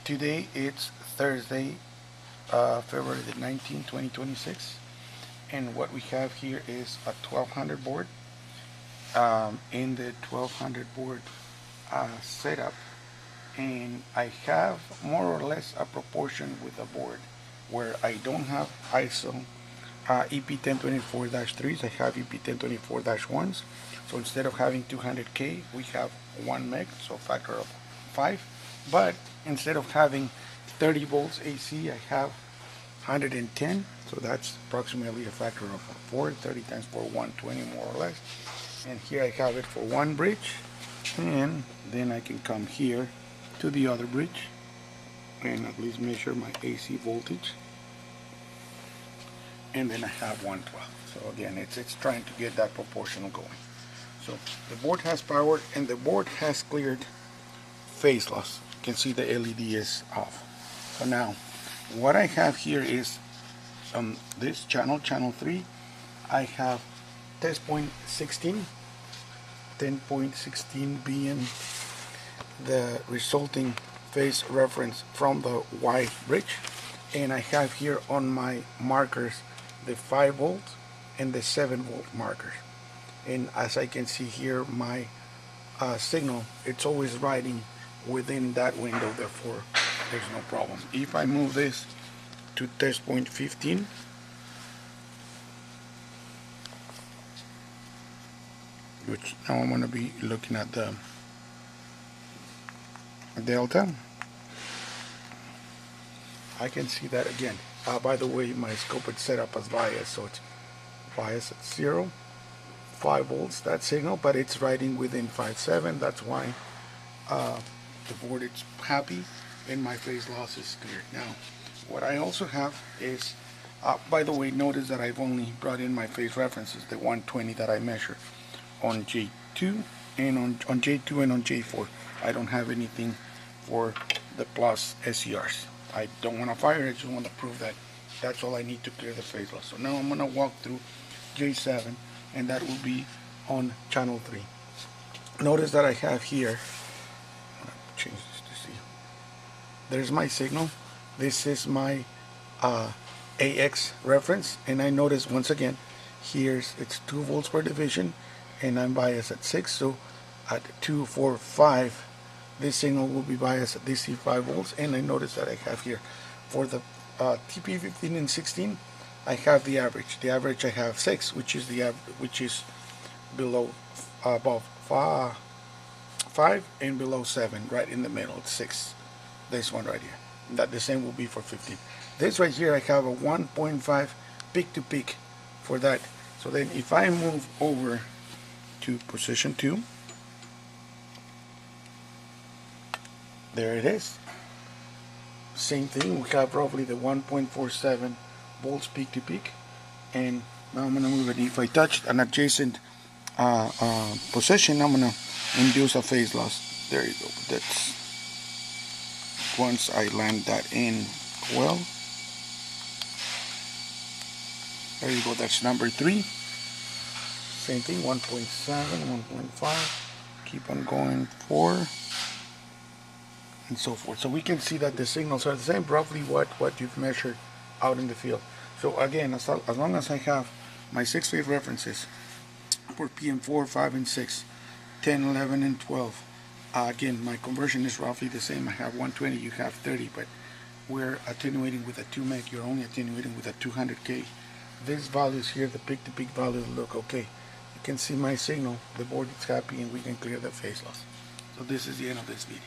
Today it's Thursday, February the 19th, 2026, and what we have here is a 1200 board. In the 1200 board setup, and I have more or less a proportion with the board where I don't have ISO EP1024-3s, I have EP1024-1s. So instead of having 200K, we have 1 meg, so factor of 5. But instead of having 30 volts AC, I have 110, so that's approximately a factor of 4. 30 times 4, 120 more or less. And here I have it for one bridge, and then I can come here to the other bridge and at least measure my AC voltage, and then I have 112. So again, it's trying to get that proportional going. So the board has power and the board has cleared phase loss. You can see the LED is off. So now what I have here is this channel 3. I have test point 16, 10.16 being the resulting phase reference from the Y bridge, and I have here on my markers the 5 volt and the 7 volt markers. And as I can see here, my signal, it's always riding within that window, therefore there's no problem. If I move this to test point 15, which now I'm going to be looking at the delta, I can see that again. By the way, my scope is set up as bias, so it's bias at 0, 5 volts, that signal, but it's riding within 5.7. That's why the board is happy and my phase loss is cleared. Now, what I also have is, by the way, notice that I've only brought in my phase references, the 120 that I measured on J2 and on J2 and on J4. I don't have anything for the plus SCRs. I don't want to fire, I just want to prove that that's all I need to clear the phase loss. So now I'm going to walk through J7, and that will be on channel 3. Notice that I have here, I'm going to change this to see, there's my signal. This is my AX reference, and I notice once again here's it's 2 volts per division, and I'm biased at 6, so at 2, 4, 5 this signal will be biased at DC 5 volts. And I notice that I have here for the TP15 and 16, I have the average. The average I have 6, which is below above 5 and below 7, right in the middle. It's 6. This one right here. And that the same will be for 15. This right here I have a 1.5 peak to peak for that. So then if I move over to position 2, there it is. Same thing, we have roughly the 1.47 volts peak to peak. And now I'm going to move it. If I touch an adjacent position, I'm going to induce a phase loss. There you go. That's once I land that in well. There you go. That's number 3. Same thing, 1.7, 1.5. Keep on going, 4. And so forth. So we can see that the signals are the same, roughly what you've measured out in the field. So again, as long as I have my 6 phase references for PM4, 5, and 6, 10, 11, and 12, again, my conversion is roughly the same. I have 120, you have 30, but we're attenuating with a 2 meg, you're only attenuating with a 200K. These values here, the peak to peak values, look okay. You can see my signal, the board is happy, and we can clear the phase loss. So this is the end of this video.